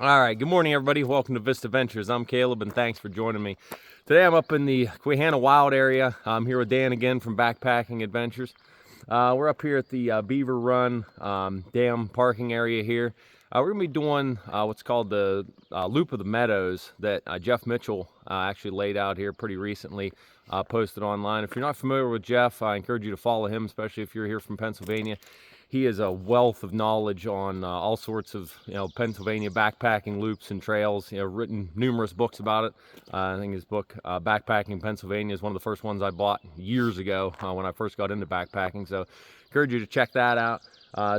All right, good morning, everybody. Welcome to Vista Ventures. I'm Caleb, and thanks for joining me. Today I'm up in the Quehanna Wild Area. I'm here with Dan again from Backpacking Adventures. We're up here at the Beaver Run Dam parking area here. We're going to be doing what's called the Loop of the Meadows that Jeff Mitchell actually laid out here pretty recently, posted online. If you're not familiar with Jeff, I encourage you to follow him, especially if you're here from Pennsylvania. He is a wealth of knowledge on all sorts of Pennsylvania backpacking loops and trails. Written numerous books about it. I think his book Backpacking Pennsylvania is one of the first ones I bought years ago when I first got into backpacking. So encourage you to check that out.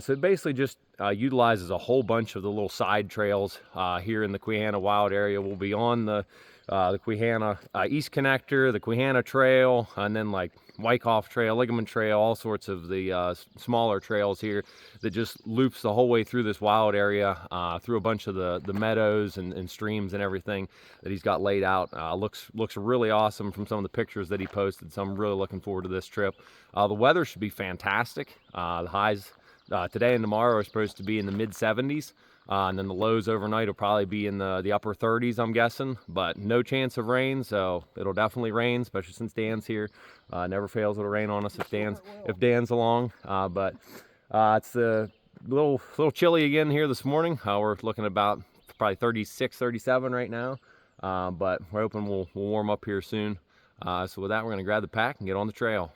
So it basically just utilizes a whole bunch of the little side trails here in the Quehanna Wild Area. We'll be on the Quehanna East Connector, the Quehanna Trail, and then like Wyckoff Trail, Ligament Trail, all sorts of the smaller trails here that just loops the whole way through this wild area, through a bunch of the meadows and streams and everything that he's got laid out. Looks really awesome from some of the pictures that he posted, so I'm really looking forward to this trip. The weather should be fantastic. The highs today and tomorrow are supposed to be in the mid 70s. And then the lows overnight will probably be in the upper 30s, I'm guessing, but no chance of rain, so it'll definitely rain, especially since Dan's here. Never fails it'll rain on us if Dan's along. But it's a little chilly again here this morning. We're looking at about probably 36, 37 right now, but we're hoping we'll warm up here soon. So with that, we're going to grab the pack and get on the trail.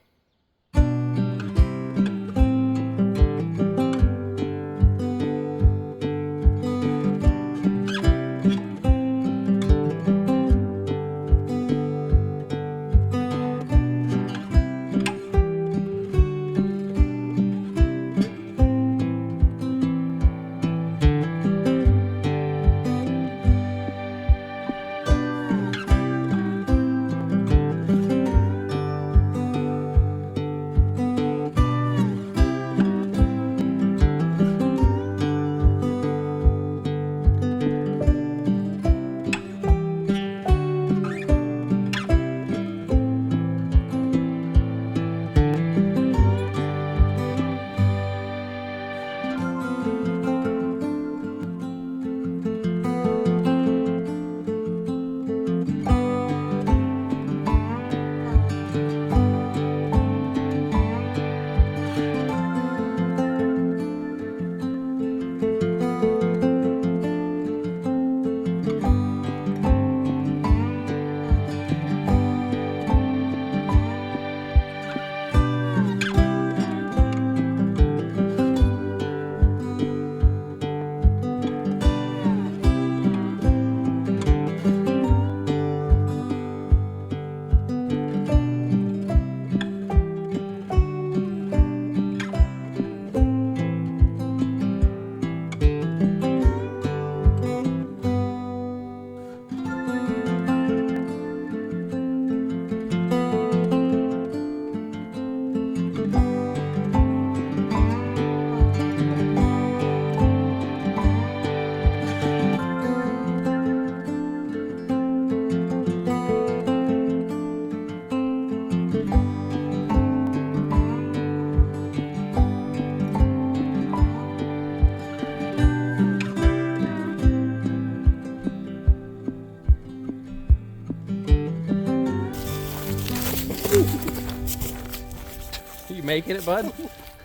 You making it, bud?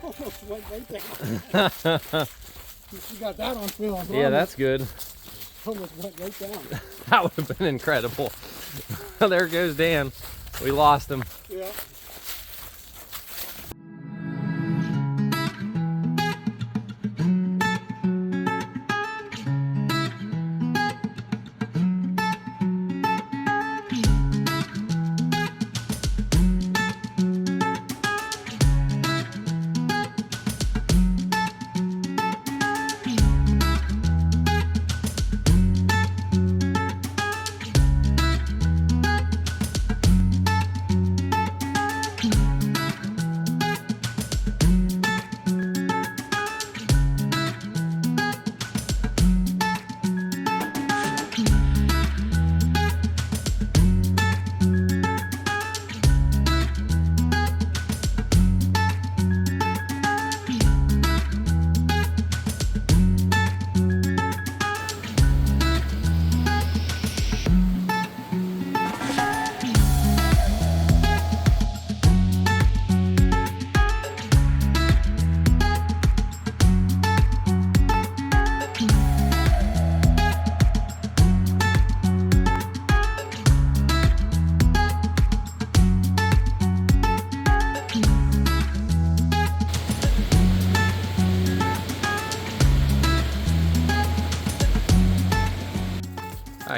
Almost went right down. You got that on film. Yeah, that's good. Almost went right down. That would have been incredible. There goes Dan. We lost him. Yeah.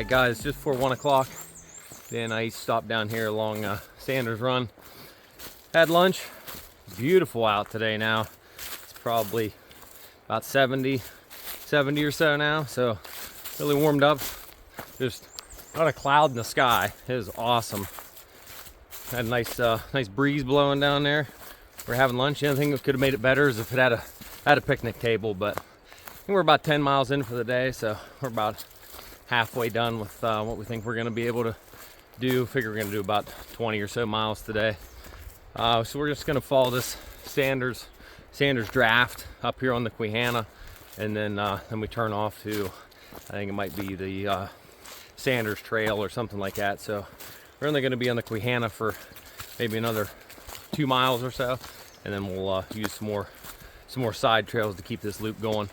Alright guys, just before 1 o'clock, then I stopped down here along Sanders Run. Had lunch. Beautiful out today now. It's probably about 70 or so now, so really warmed up. Just not a cloud in the sky. It was awesome. Had a nice breeze blowing down there. We're having lunch. The only thing that could have made it better is if it had a picnic table, but I think we're about 10 miles in for the day, so we're about halfway done with what we think we're going to be able to do. Figure we're going to do about 20 or so miles today. So we're just going to follow this Sanders draft up here on the Quehanna, and then we turn off to, I think it might be the Sanders Trail or something like that. So we're only going to be on the Quehanna for maybe another 2 miles or so, and then we'll use some more side trails to keep this loop going.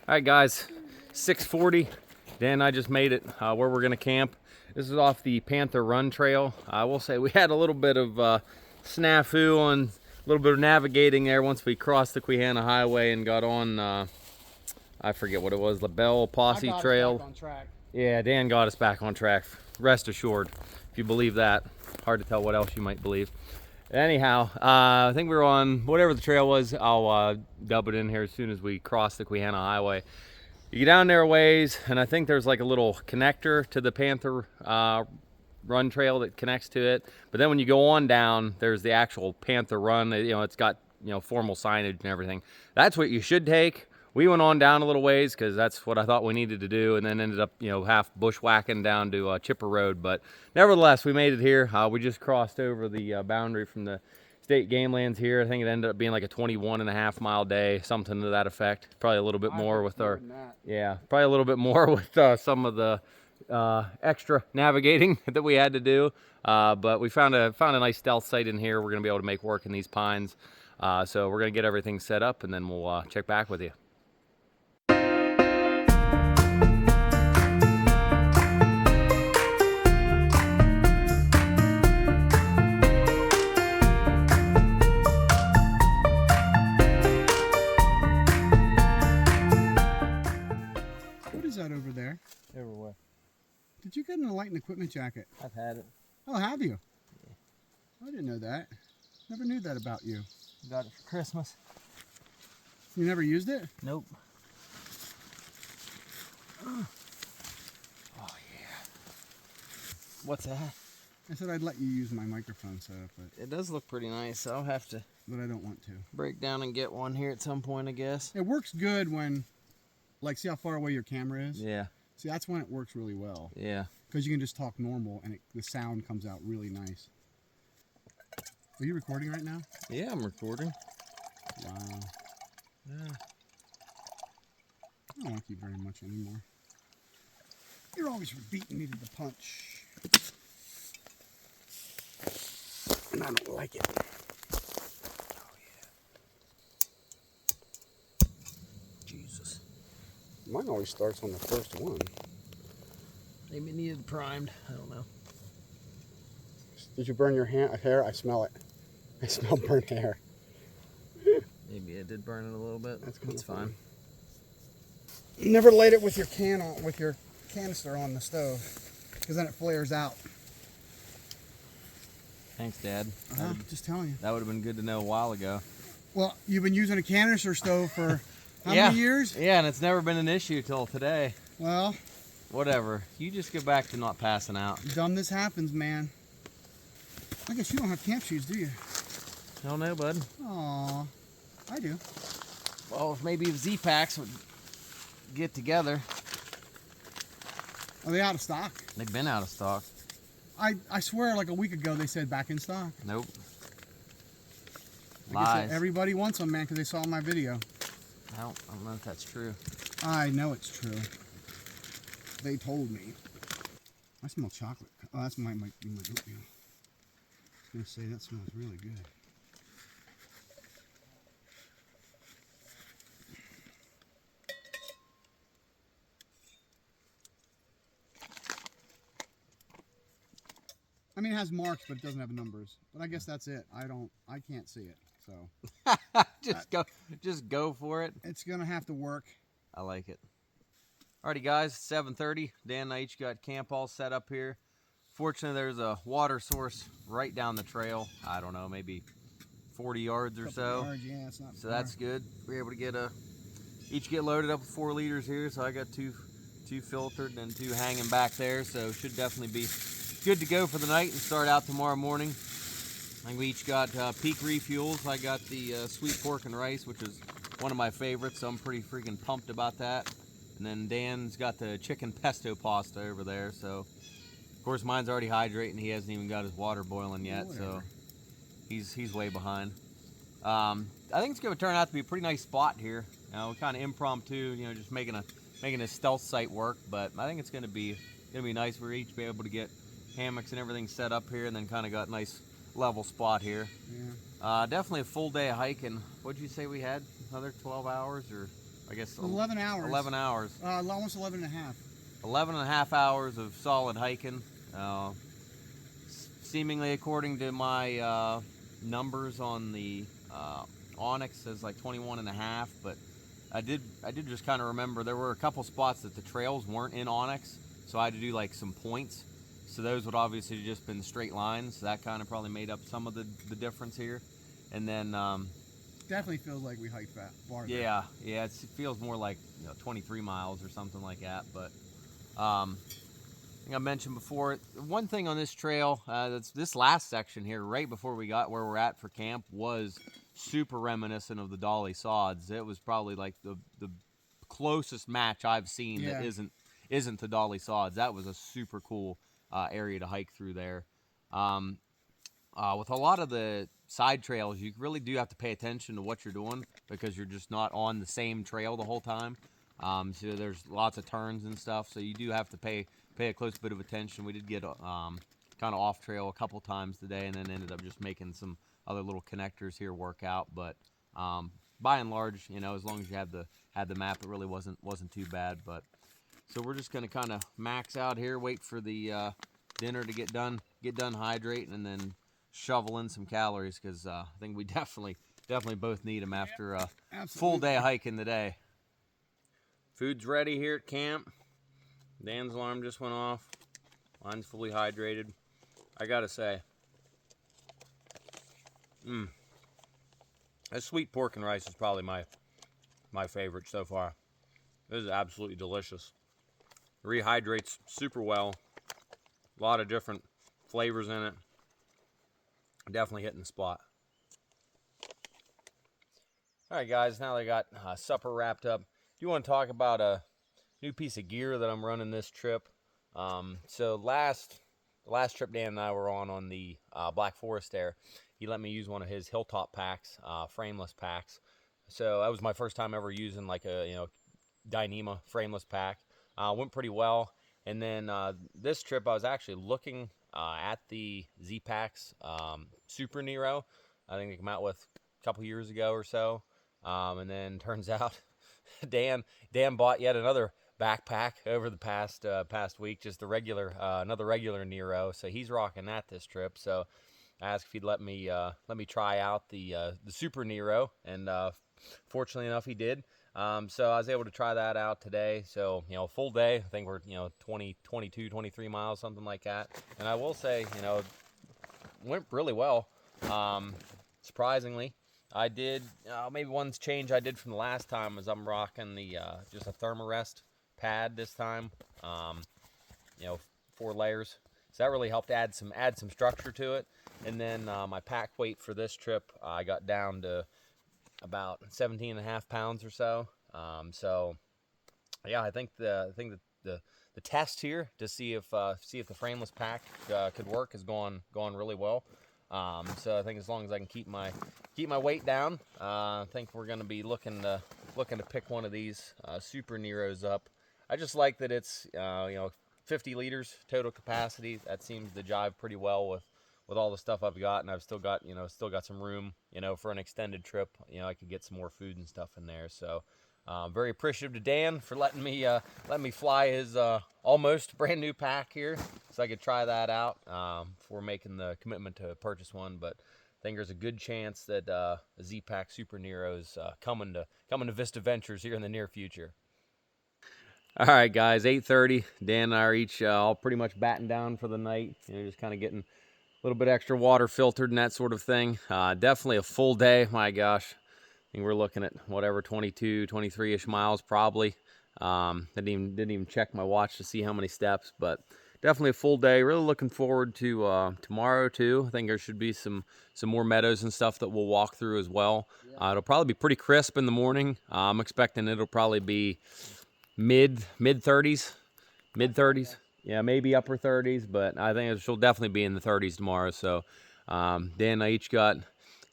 All right, guys, 6:40. Dan and I just made it where we're gonna camp. This is off the Panther Run Trail. I will say we had a little bit of snafu on a little bit of navigating there once we crossed the Quehanna Highway and got on, I forget what it was, La Belle Posse Trail. Back on track. Yeah, Dan got us back on track. Rest assured, if you believe that. Hard to tell what else you might believe. Anyhow, I think we were on whatever the trail was. I'll dub it in here as soon as we cross the Quehanna Highway. You get down there a ways, and I think there's like a little connector to the Panther Run Trail that connects to it. But then when you go on down, there's the actual Panther Run. You know, it's got, you know, formal signage and everything. That's what you should take. We went on down a little ways because that's what I thought we needed to do, and then ended up, you know, half bushwhacking down to Chipper Road. But nevertheless, we made it here. We just crossed over the boundary from the state game lands here. I think it ended up being like a 21.5 mile day, something to that effect. Probably a little bit more with our, yeah, probably a little bit more with some of the extra navigating that we had to do. But we found a nice stealth site in here. We're gonna be able to make work in these pines. So we're gonna get everything set up, and then we'll check back with you. That over there? Everywhere. Did you get an light and equipment jacket? I've had it. Oh, have you? Yeah. I didn't know that. Never knew that about you. Got it for Christmas. You never used it? Nope. Oh yeah. What's that? I said I'd let you use my microphone setup, but It does look pretty nice, so I'll have to I don't want to. break down and get one here at some point, I guess. It works good when, like, see how far away your camera is? Yeah. See, that's when it works really well. Yeah. Because you can just talk normal and the sound comes out really nice. Are you recording right now? Yeah, I'm recording. Wow. Yeah. I don't like you very much anymore. You're always beating me to the punch. And I don't like it. Oh, yeah. Jesus. Mine always starts on the first one. Maybe it needed primed. I don't know. Did you burn your hair? I smell it. I smell burnt hair. Maybe I did burn it a little bit. That's fine. You never light it with your canister on the stove, because then it flares out. Thanks, Dad. Just telling you. That would have been good to know a while ago. Well, you've been using a canister stove for how many years? Yeah, and it's never been an issue till today. Well, whatever. You just go back to not passing out. Dumb this happens, man. I guess you don't have camp shoes, do you? I don't know, bud. Aw, I do. Well, maybe if Z-Packs would get together. Are they out of stock? They've been out of stock. I swear, like a week ago, they said back in stock. Nope. I Lies. guess everybody wants them, man, because they saw my video. I don't know if that's true. I know it's true. They told me. I smell chocolate. Oh, that's might be my oatmeal. I was going to say, that smells really good. I mean, it has marks, but it doesn't have numbers. But I guess that's it. I can't see it, so. just go for it. It's gonna have to work. I like it. Alrighty, guys, 7:30. Dan and I each got camp all set up here. Fortunately, there's a water source right down the trail. I don't know, maybe 40 yards or so. Yards, yeah, it's not so far. that's good. We're able to get each get loaded up with 4 liters here. So I got two filtered and 2 hanging back there. So should definitely be good to go for the night and start out tomorrow morning. I think we each got peak refuels. I got the sweet pork and rice, which is one of my favorites, so I'm pretty freaking pumped about that. And then Dan's got the chicken pesto pasta over there, so of course mine's already hydrating. He hasn't even got his water boiling yet, so he's way behind. I think it's going to turn out to be a pretty nice spot here. You know, kind of impromptu, you know, just making a stealth site work, but I think it's going to be nice. We're each be able to get hammocks and everything set up here, and then kind of got a nice level spot here. Yeah. Definitely a full day of hiking. What'd you say we had? Another 12 hours, or I guess 11 hours. 11 hours. Almost 11 and a half. 11 and a half hours of solid hiking. Seemingly, according to my numbers on the Onyx, says like 21 and a half, but I did just kind of remember there were a couple spots that the trails weren't in Onyx, so I had to do like some points. So those would obviously just been straight lines. So that kind of probably made up some of the difference here. And then definitely feels like we hiked farther. Yeah, it feels more like 23 miles or something like that. But I think I mentioned before, one thing on this trail, that's this last section here, right before we got where we're at for camp, was super reminiscent of the Dolly Sods. It was probably like the closest match I've seen that isn't the Dolly Sods. That was a super cool area to hike through there. With a lot of the side trails, you really do have to pay attention to what you're doing because you're just not on the same trail the whole time. So there's lots of turns and stuff, so you do have to pay a close bit of attention. We did get kind of off trail a couple times today, and then ended up just making some other little connectors here work out. But by and large, as long as you had the map, it really wasn't too bad. But so we're just gonna kind of max out here, wait for the dinner to get done hydrating, and then shovel in some calories because I think we definitely both need them after a full day of hiking today. Food's ready here at camp. Dan's alarm just went off. Mine's fully hydrated. I gotta say, that sweet pork and rice is probably my favorite so far. This is absolutely delicious. Rehydrates super well. A lot of different flavors in it. Definitely hitting the spot. All right, guys, now that I got supper wrapped up, do you want to talk about a new piece of gear that I'm running this trip? So the last trip Dan and I were on the Black Forest there, he let me use one of his Hilltop packs, frameless packs. So that was my first time ever using like a Dyneema frameless pack. Went pretty well. And then this trip I was actually looking at the Z-Packs Super Nero. I think they came out with a couple years ago or so. And then turns out Dan bought yet another backpack over the past week, just the regular another regular Nero. So he's rocking that this trip. So I asked if he'd let me try out the Super Nero, and fortunately enough he did. So I was able to try that out today. So full day. I think we're 20, 22, 23 miles, something like that. And I will say went really well. Surprisingly. I did, maybe one change I did from the last time was I'm rocking the just a Thermarest pad this time, 4 layers. So that really helped add some structure to it. And then my pack weight for this trip, I got down to about 17.5 pounds or so. So yeah, I think the test here to see if the frameless pack could work has gone really well. So I think as long as I can keep my weight down, I think we're going to be looking to pick one of these Super Neros up. I just like that it's 50 liters total capacity. That seems to jive pretty well with all the stuff I've got, and I've still got some room for an extended trip. I could get some more food and stuff in there. So very appreciative to Dan for letting me fly his almost brand new pack here, so I could try that out before making the commitment to purchase one. But I think there's a good chance that the Z-Pack Super Nero is coming to Vista Ventures here in the near future. All right, guys, 8:30. Dan and I are each all pretty much batting down for the night. Just kind of getting a little bit extra water filtered and that sort of thing. Definitely a full day. My gosh. I think we're looking at whatever 22, 23-ish miles probably. Didn't even check my watch to see how many steps, but definitely a full day. Really looking forward to tomorrow too. I think there should be some more meadows and stuff that we'll walk through as well. It'll probably be pretty crisp in the morning. I'm expecting it'll probably be mid 30s, yeah, maybe upper 30s, but I think she'll definitely be in the 30s tomorrow. So Dan and I each got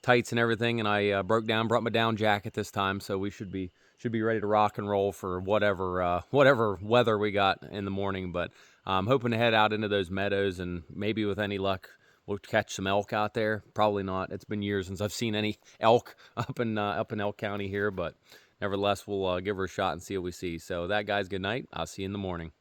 tights and everything, and I brought my down jacket this time, so we should be ready to rock and roll for whatever weather we got in the morning. But I'm hoping to head out into those meadows, and maybe with any luck we'll catch some elk out there. Probably not. It's been years since I've seen any elk up in Elk County here, but nevertheless we'll give her a shot and see what we see. So that, guys, good night. I'll see you in the morning.